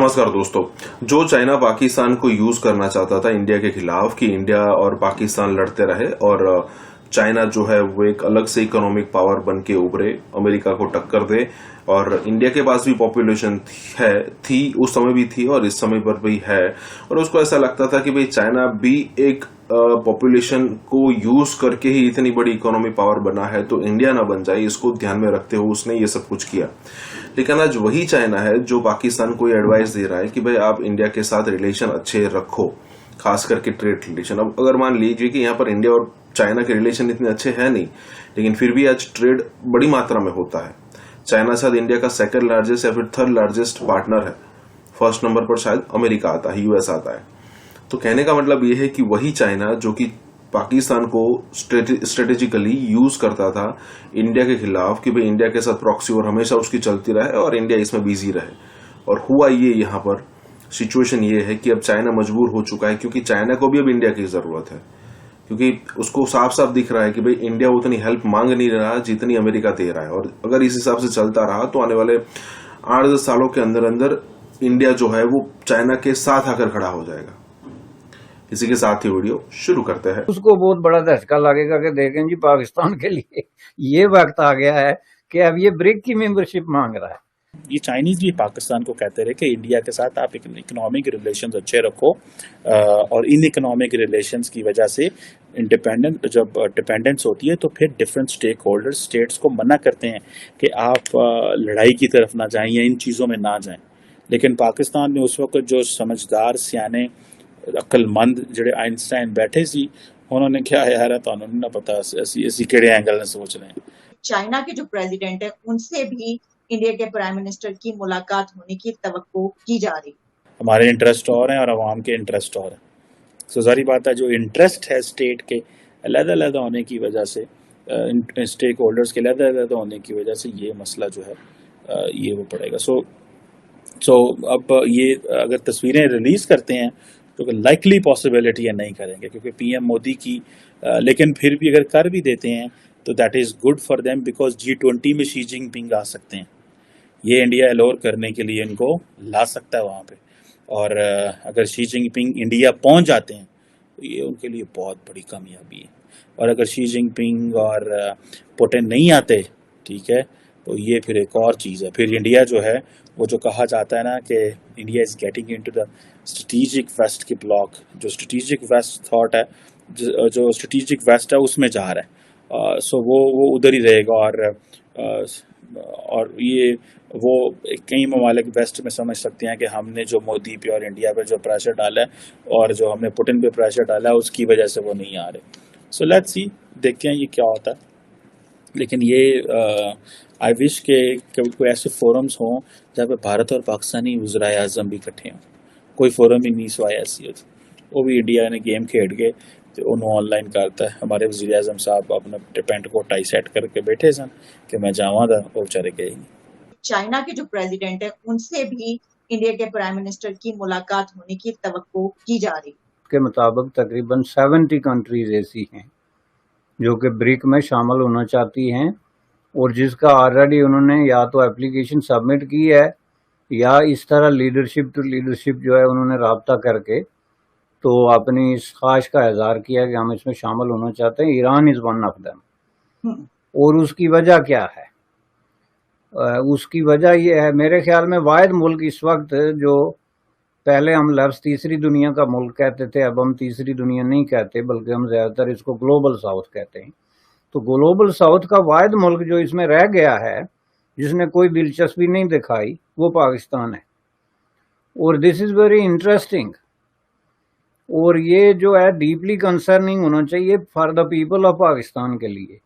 नमस्कार दोस्तों। जो चाइना पाकिस्तान को यूज करना चाहता था इंडिया के खिलाफ कि इंडिया और पाकिस्तान लड़ते रहे और चाइना जो है वो एक अलग से इकोनॉमिक पावर बन के उभरे, अमेरिका को टक्कर दे, और इंडिया के पास भी पॉपुलेशन थी उस समय भी थी और इस समय पर भी है, और उसको ऐसा लगता था कि भाई चाइना भी एक पॉपुलेशन को यूज करके ही इतनी बड़ी इकोनॉमी पावर बना है तो इंडिया ना बन जाए, इसको ध्यान में रखते हुए उसने ये सब कुछ किया। लेकिन आज वही चाइना है जो पाकिस्तान को एडवाइस दे रहा है कि भाई आप इंडिया के साथ रिलेशन अच्छे रखो, खास करके ट्रेड रिलेशन। अब अगर मान लीजिए कि यहाँ पर इंडिया और चाइना के रिलेशन इतने अच्छे हैं नहीं, लेकिन फिर भी आज ट्रेड बड़ी मात्रा में होता है। चाइना साथ इंडिया का सेकंड लार्जेस्ट या फिर थर्ड लार्जेस्ट पार्टनर है। फर्स्ट नंबर पर शायद अमेरिका आता है, यूएस आता है। तो कहने का मतलब ये है कि वही चाइना जो कि पाकिस्तान को स्ट्रेटेजिकली यूज करता था इंडिया के खिलाफ कि भाई इंडिया के साथ प्रॉक्सी और हमेशा उसकी चलती रहे और इंडिया इसमें बिजी रहे, और हुआ ये यहाँ पर सिचुएशन ये है कि अब चाइना मजबूर हो चुका है, क्योंकि चाइना को भी अब इंडिया की जरूरत है, क्योंकि उसको साफ साफ दिख रहा है कि भाई इंडिया उतनी हेल्प मांग नहीं रहा जितनी अमेरिका दे रहा है, और अगर इस हिसाब से चलता रहा तो आने वाले 8-10 सालों के अंदर अंदर इंडिया जो है वो चाइना के साथ आकर खड़ा हो जाएगा। इसी के साथ ही वीडियो शुरू करते हैं। उसको बहुत बड़ा धक्का लगेगा कि देखें जी पाकिस्तान के लिए ये वक्त आ गया है कि अब ये ब्रिक की मेंबरशिप मांग रहा है। ये चाइनीज भी पाकिस्तान को कहते रहे कि इंडिया के साथ आप इकोनॉमिक रिलेशंस अच्छे रखो, और इन इकोनॉमिक रिलेशंस की वजह से जब डिपेंडेंस होती है तो फिर डिफरेंट स्टेक होल्डर्स स्टेट्स को मना करते हैं कि आप लड़ाई की तरफ ना जाएं या इन चीज़ों में ना जाएं। लेकिन पाकिस्तान में उस वक्त जो समझदार सियाने अक्लमंद ਜਿਹੜੇ आइंस्टाइन बैठे सी, उन्होंने क्या यार है तो ना पता ऐसी केड़े एंगल से सोच रहे हैं। चाइना के जो प्रेसिडेंट है उनसे भी इंडिया के प्राइम मिनिस्टर की मुलाकात होने की तवक्को की जा रही। हमारे इंटरेस्ट और हैं और अवाम के इंटरेस्ट और हैं। सो जारी बात है जो इंटरेस्ट है स्टेट के अलग-अलग होने की वजह से, स्टेक होल्डर्स के अलग-अलग होने की वजह से ये मसला जो है ये वो पड़ेगा। सो अब ये अगर तस्वीरें रिलीज करते हैं तो लाइकली पॉसिबिलिटी है नहीं करेंगे क्योंकि पीएम मोदी की, लेकिन फिर भी अगर कर भी देते हैं तो that is good for them because G20 में शी जिनपिंग आ सकते हैं। ये इंडिया एलोर करने के लिए इनको ला सकता है वहाँ पे, और अगर शी जिनपिंग इंडिया पहुँच जाते हैं तो ये उनके लिए बहुत बड़ी कामयाबी है। और अगर शी जिनपिंग और पुतिन नहीं आते, ठीक है, तो ये फिर एक और चीज़ है। फिर इंडिया जो है वो जो कहा जाता है ना कि India is getting into the strategic west के ब्लॉक, जो स्ट्रेटेजिक वेस्ट थॉट है, जो स्ट्रेटेजिक वेस्ट है उसमें जा रहा है। सो वो उधर ही रहेगा, और ये वो कई ममालिक वेस्ट में समझ सकते हैं कि हमने जो मोदी पे और इंडिया पे जो प्रेशर डाला है और जो हमने पुतिन पे प्रेशर डाला है उसकी वजह से वो नहीं आ रहे। सो लेट्स सी, देखते हैं ये क्या होता है। लेकिन ये आई विश के कोई ऐसे फोरम्स हों जहाँ पे भारत और पाकिस्तानी वज़राए आज़म भी इकट्ठे हों। कोई फोरम ही नहीं सो ऐसी वो भी इंडिया ने गेम खेड के तो उन्होंने ऑनलाइन करता है। हमारे वज़ीर आज़म साहब अपना पेंट को टाई सेट करके बैठे सन कि मैं जावा था, वो बेचारे गए नहीं। चाइना के जो प्रेसिडेंट है उनसे भी इंडिया के प्राइम मिनिस्टर की मुलाकात होने की तवक्को की जा रही। के मुताबिक तकरीबन 70 कंट्रीज ऐसी हैं जो कि ब्रिक में शामिल होना चाहती हैं, और जिसका ऑलरेडी उन्होंने या तो एप्लीकेशन सबमिट की है या इस तरह लीडरशिप टू लीडरशिप जो है उन्होंने राब्ता करके तो अपनी इस ख्वाहिश का इजहार किया कि हम इसमें शामिल होना चाहते हैं। Iran is one of them. और उसकी वजह क्या है? उसकी वजह यह है, मेरे ख्याल में वाहिद मुल्क इस वक्त जो, पहले हम लफ्ज़ तीसरी दुनिया का मुल्क कहते थे, अब हम तीसरी दुनिया नहीं कहते बल्कि हम ज़्यादातर इसको ग्लोबल साउथ कहते हैं। तो ग्लोबल साउथ का वाहिद मुल्क जो इसमें रह गया है जिसने कोई दिलचस्पी नहीं दिखाई वो पाकिस्तान है, और दिस इज़ वेरी इंटरेस्टिंग। और ये जो है डीपली कंसर्निंग होना चाहिए for the people of Pakistan के लिए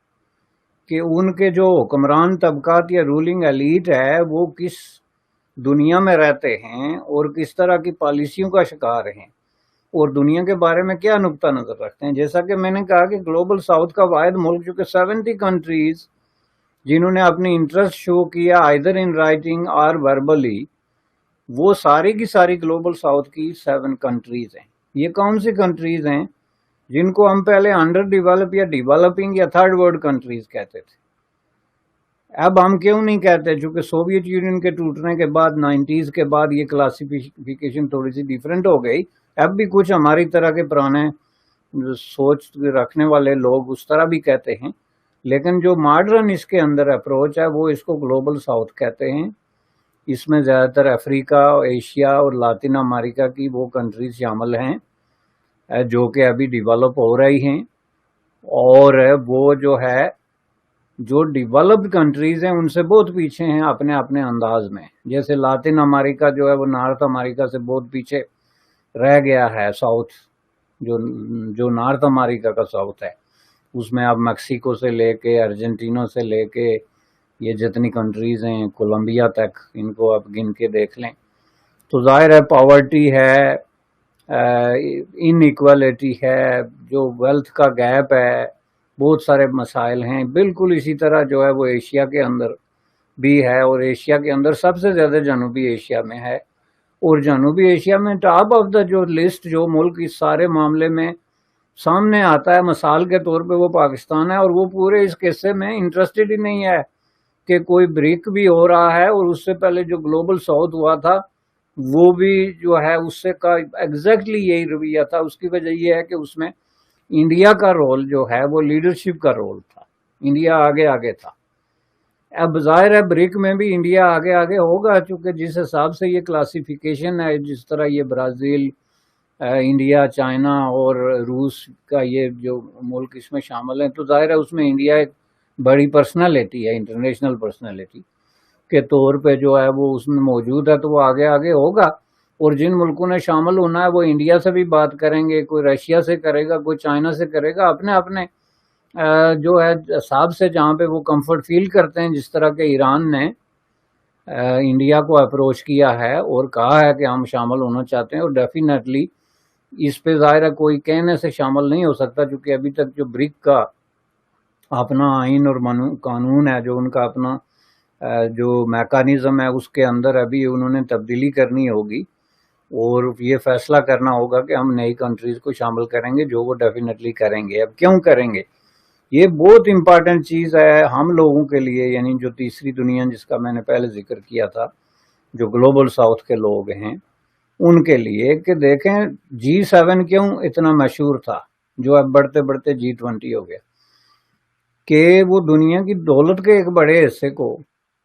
कि उनके जो हुक्मरान तबकात या रूलिंग एलीट है वो किस दुनिया में रहते हैं और किस तरह की पॉलिसियों का शिकार हैं और दुनिया के बारे में क्या नुक्ता नज़र रखते हैं। जैसा कि मैंने कहा कि ग्लोबल साउथ का वाहिद मुल्क जो कि 70 कंट्रीज जिन्होंने अपनी इंटरेस्ट शो किया आइदर इन राइटिंग और वर्बली, वो सारी की सारी ग्लोबल साउथ की 7 कंट्रीज हैं। ये कौन सी कंट्रीज हैं जिनको हम पहले अंडर डेवलप या डेवलपिंग या थर्ड वर्ल्ड कंट्रीज कहते थे? اب ہم کیوں نہیں کہتے، چونکہ سوویت یونین کے ٹوٹنے کے بعد 90s کے بعد یہ کلاسیفیکیشن تھوڑی سی ڈیفرنٹ ہو گئی. اب بھی کچھ ہماری طرح کے پرانے سوچ رکھنے والے لوگ اس طرح بھی کہتے ہیں، لیکن جو ماڈرن اس کے اندر اپروچ ہے وہ اس کو گلوبل ساؤتھ کہتے ہیں. اس میں زیادہ تر افریقہ، ایشیا اور لاطن امریکہ کی وہ کنٹریز شامل ہیں جو کہ ابھی ڈیولپ ہو رہی ہیں، اور وہ جو ڈیولپڈ کنٹریز ہیں ان سے بہت پیچھے ہیں اپنے اپنے انداز میں. جیسے لاطن امریکہ جو ہے وہ نارتھ امریکہ سے بہت پیچھے رہ گیا ہے. ساؤتھ جو نارتھ امریکہ کا ساؤتھ ہے اس میں اب میکسیکو سے لے کے ارجنٹینو سے لے کے یہ جتنی کنٹریز ہیں کولمبیا تک، ان کو آپ گن کے دیکھ لیں تو ظاہر ہے پاورٹی ہے، ان ایکویلٹی ہے، جو ویلتھ کا گیپ ہے، بہت سارے مسائل ہیں. بالکل اسی طرح جو ہے وہ ایشیا کے اندر بھی ہے، اور ایشیا کے اندر سب سے زیادہ جنوبی ایشیا میں ہے. اور جنوبی ایشیا میں ٹاپ آف دا جو لسٹ جو ملک اس سارے معاملے میں سامنے آتا ہے مثال کے طور پہ وہ پاکستان ہے، اور وہ پورے اس قصے میں انٹرسٹڈ ہی نہیں ہے کہ کوئی بریک بھی ہو رہا ہے. اور اس سے پہلے جو گلوبل ساؤتھ ہوا تھا وہ بھی جو ہے اس سے کا ایگزیکٹلی یہی رویہ تھا. اس کی وجہ یہ ہے کہ اس میں انڈیا کا رول جو ہے وہ لیڈرشپ کا رول تھا، انڈیا آگے آگے تھا. اب ظاہر ہے بریک میں بھی انڈیا آگے آگے ہوگا، چونکہ جس حساب سے یہ کلاسیفیکیشن ہے، جس طرح یہ برازیل، انڈیا، چائنا اور روس کا یہ جو ملک اس میں شامل ہیں، تو ظاہر ہے اس میں انڈیا ایک بڑی پرسنالٹی ہے، انٹرنیشنل پرسنالٹی کے طور پہ جو ہے وہ اس میں موجود ہے، تو وہ آگے آگے ہوگا. اور جن ملکوں نے شامل ہونا ہے وہ انڈیا سے بھی بات کریں گے، کوئی رشیا سے کرے گا، کوئی چائنا سے کرے گا، اپنے اپنے جو ہے حساب سے جہاں پہ وہ کمفرٹ فیل کرتے ہیں. جس طرح کہ ایران نے انڈیا کو اپروچ کیا ہے اور کہا ہے کہ ہم شامل ہونا چاہتے ہیں، اور ڈیفینیٹلی اس پہ ظاہر ہے کوئی کہنے سے شامل نہیں ہو سکتا، کیونکہ ابھی تک جو بریک کا اپنا آئین اور قانون ہے، جو ان کا اپنا جو میکانزم ہے، اس کے اندر ابھی انہوں نے تبدیلی کرنی ہوگی اور یہ فیصلہ کرنا ہوگا کہ ہم نئی کنٹریز کو شامل کریں گے، جو وہ ڈیفینیٹلی کریں گے. اب کیوں کریں گے؟ یہ بہت امپارٹنٹ چیز ہے ہم لوگوں کے لیے، یعنی جو تیسری دنیا جس کا میں نے پہلے ذکر کیا تھا، جو گلوبل ساؤتھ کے لوگ ہیں ان کے لیے، کہ دیکھیں G7 کیوں اتنا مشہور تھا، جو اب بڑھتے بڑھتے G20 ہو گیا، کہ وہ دنیا کی دولت کے ایک بڑے حصے کو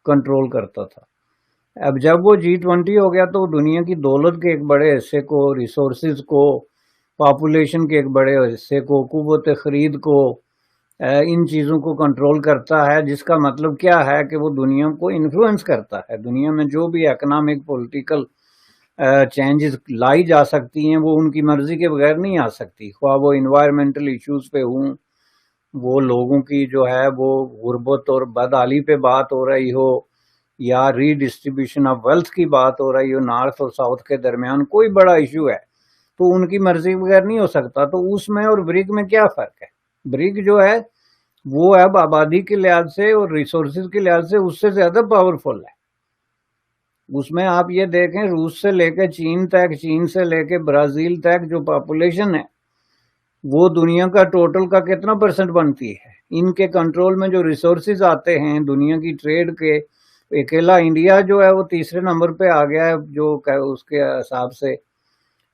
کنٹرول کرتا تھا. اب جب وہ G20 ہو گیا تو دنیا کی دولت کے ایک بڑے حصے کو، ریسورسز کو، پاپولیشن کے ایک بڑے حصے کو، قوت خرید کو، ان چیزوں کو کنٹرول کرتا ہے. جس کا مطلب کیا ہے کہ وہ دنیا کو انفلوئنس کرتا ہے. دنیا میں جو بھی اکنامک پولیٹیکل چینجز لائی جا سکتی ہیں وہ ان کی مرضی کے بغیر نہیں آ سکتی، خواہ وہ انوائرمنٹل ایشوز پہ ہوں، وہ لوگوں کی جو ہے وہ غربت اور بدحالی پہ بات ہو رہی ہو، یا ری ڈسٹریبیوشن آف ویلتھ کی بات ہو رہی ہو نارتھ اور ساؤتھ کے درمیان، کوئی بڑا ایشو ہے تو ان کی مرضی بغیر نہیں ہو سکتا. تو اس میں اور بریک میں کیا فرق ہے؟ بریک جو ہے وہ اب آبادی کے لحاظ سے اور ریسورسز کے لحاظ سے اس سے زیادہ پاورفل ہے. اس میں آپ یہ دیکھیں روس سے لے کے چین تک، چین سے لے کے برازیل تک جو پاپولیشن ہے وہ دنیا کا ٹوٹل کا کتنا % بنتی ہے. ان کے کنٹرول میں جو ریسورسز آتے ہیں دنیا کی ٹریڈ کے، اکیلا انڈیا جو ہے وہ تیسرے نمبر پہ آ گیا ہے، جو اس کے حساب سے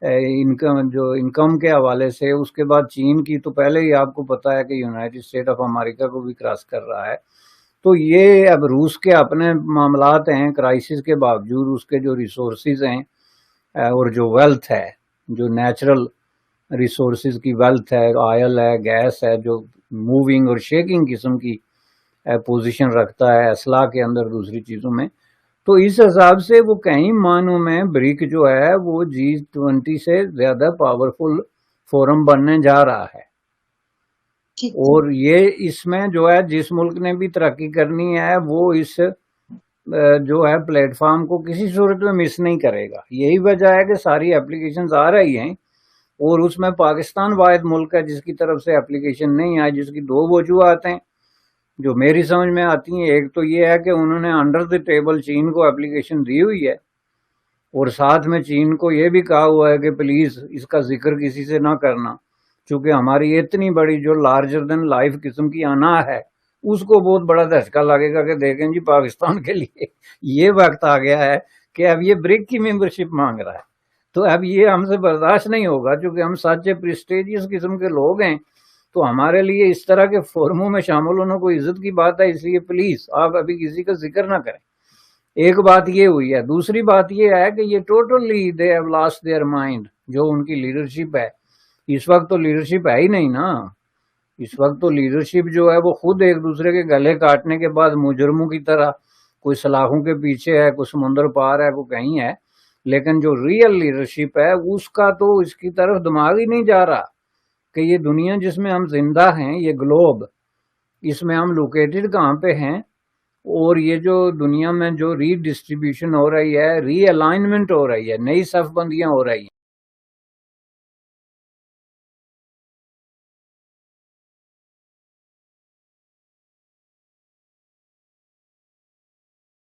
انکم کے حوالے سے. اس کے بعد چین کی تو پہلے ہی آپ کو پتا ہے کہ یونائٹڈ اسٹیٹ آف امریکہ کو بھی کراس کر رہا ہے. تو یہ اب روس کے اپنے معاملات ہیں، کرائسس کے باوجود اس کے جو ریسورسز ہیں اور جو ویلتھ ہے، جو نیچرل ریسورسز کی ویلتھ ہے، آئل ہے، گیس ہے، جو موونگ اور شیکنگ قسم کی پوزیشن رکھتا ہے اسلحہ کے اندر، دوسری چیزوں میں. تو اس حساب سے وہ کئی معنوں میں بریک جو ہے وہ G20 سے زیادہ پاورفل فورم بننے جا رہا ہے. اور یہ اس میں جو ہے جس ملک نے بھی ترقی کرنی ہے وہ اس جو ہے پلیٹ فارم کو کسی صورت میں مس نہیں کرے گا. یہی وجہ ہے کہ ساری اپلیکیشنز آ رہی ہیں، اور اس میں پاکستان واحد ملک ہے جس کی طرف سے اپلیکیشن نہیں آئی، جس کی 2 وجوہات ہیں جو میری سمجھ میں آتی ہیں. ایک تو یہ ہے کہ انہوں نے انڈر دی ٹیبل چین کو اپلیکیشن دی ہوئی ہے، اور ساتھ میں چین کو یہ بھی کہا ہوا ہے کہ پلیز اس کا ذکر کسی سے نہ کرنا، چونکہ ہماری اتنی بڑی جو لارجر دین لائف قسم کی انا ہے उसको बहुत बड़ा धचका लगेगा कि देखें जी पाकिस्तान के लिए ये वक्त आ गया है कि अब ये ब्रिक की मेंबरशिप मांग रहा है। तो अब ये हमसे बर्दाश्त नहीं होगा, क्योंकि हम सच्चे प्रेस्टिजियस किस्म के लोग हैं, तो हमारे लिए इस तरह के फोरमों में शामिल होना कोई इज्जत की बात है। इसलिए प्लीज आप अभी किसी का जिक्र ना करें। एक बात ये हुई है। दूसरी बात ये है कि ये totally they have lost their mind. जो उनकी लीडरशिप है इस वक्त, तो लीडरशिप है ही नहीं ना। इस वक्त तो लीडरशिप जो है वो खुद एक दूसरे के गले काटने के बाद मुजरमों की तरह कोई सलाखों के पीछे है, कोई समुंदर पार है, कोई कहीं है। लेकिन जो रियल लीडरशिप है उसका तो इसकी तरफ दिमाग ही नहीं जा रहा कि ये दुनिया जिसमें हम जिंदा हैं, ये ग्लोब, इसमें हम लोकेटेड कहाँ पे हैं, और ये जो दुनिया में जो रीडिस्ट्रीब्यूशन हो रही है, रीअलाइनमेंट हो रही है, नई सफबंदियां हो रही हैं,